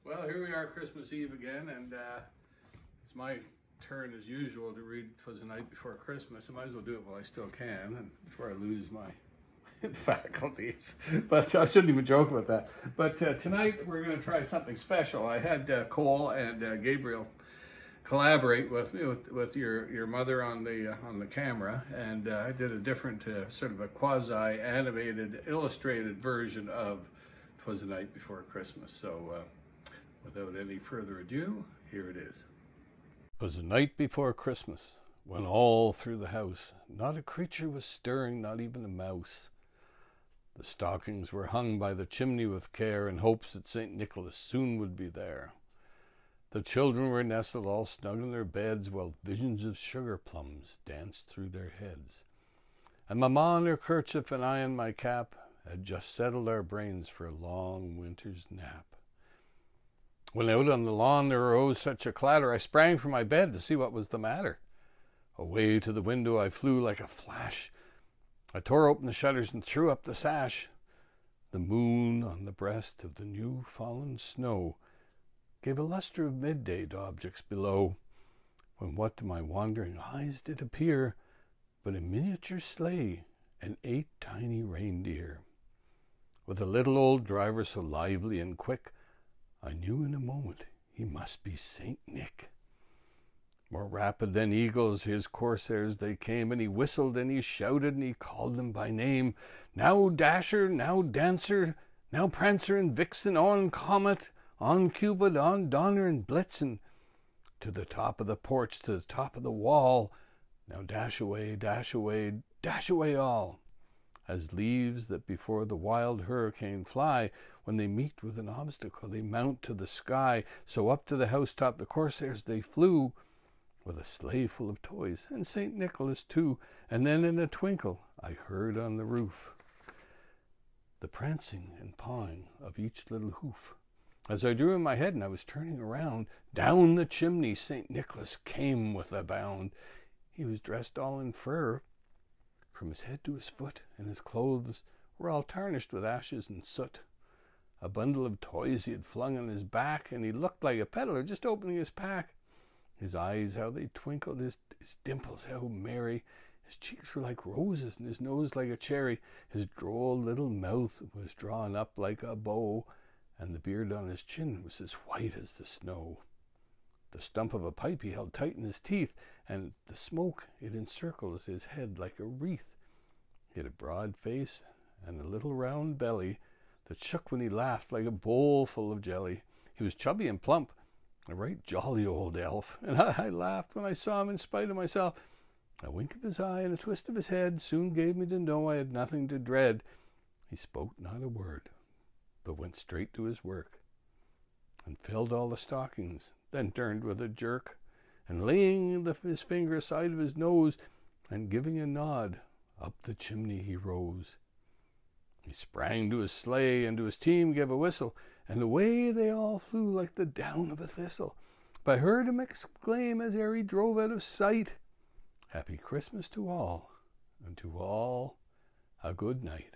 Well, here we are, Christmas Eve again, and it's my turn as usual to read "'Twas the Night Before Christmas." I might as well do it while I still can, and before I lose my faculties. But I shouldn't even joke about that. But tonight we're going to try something special. I had Cole and Gabriel collaborate with me, with your mother on the camera, and I did a different sort of a quasi-animated, illustrated version of "'Twas the Night Before Christmas." So without any further ado, here it is. 'Twas the night before Christmas, when all through the house not a creature was stirring, not even a mouse. The stockings were hung by the chimney with care, in hopes that St. Nicholas soon would be there. The children were nestled all snug in their beds, while visions of sugar plums danced through their heads. And Mamma in her kerchief and I in my cap had just settled our brains for a long winter's nap. When out on the lawn there arose such a clatter, I sprang from my bed to see what was the matter. Away to the window I flew like a flash. I tore open the shutters and threw up the sash. The moon on the breast of the new fallen snow gave a lustre of midday to objects below, when what to my wandering eyes did appear but a miniature sleigh and 8 tiny reindeer. With a little old driver so lively and quick, I knew in a moment he must be Saint Nick. More rapid than eagles his coursers they came, and he whistled and he shouted and he called them by name. Now Dasher, now Dancer, now Prancer and Vixen, on Comet, on Cupid, on Donner and Blitzen, to the top of the porch, to the top of the wall. Now dash away, dash away, dash away all. As leaves that before the wild hurricane fly, when they meet with an obstacle they mount to the sky, so up to the housetop the coursers they flew, with a sleigh full of toys, and St. Nicholas too. And then in a twinkle I heard on the roof the prancing and pawing of each little hoof. As I drew in my head and I was turning around, down the chimney St. Nicholas came with a bound. He was dressed all in fur, from his head to his foot, and his clothes were all tarnished with ashes and soot. A bundle of toys he had flung on his back, and he looked like a peddler just opening his pack. His eyes, how they twinkled, his dimples, how merry. His cheeks were like roses, and his nose like a cherry. His droll little mouth was drawn up like a bow, and the beard on his chin was as white as the snow. The stump of a pipe he held tight in his teeth, and the smoke it encircles his head like a wreath. He had a broad face and a little round belly that shook when he laughed like a bowl full of jelly. He was chubby and plump, a right jolly old elf, and I laughed when I saw him in spite of myself. A wink of his eye and a twist of his head soon gave me to know I had nothing to dread. He spoke not a word, but went straight to his work, and filled all the stockings, then turned with a jerk, and laying his finger aside of his nose, and giving a nod, up the chimney he rose. He sprang to his sleigh, and to his team gave a whistle, and away they all flew like the down of a thistle. But I heard him exclaim as ere he drove out of sight, "Happy Christmas to all, and to all a good night."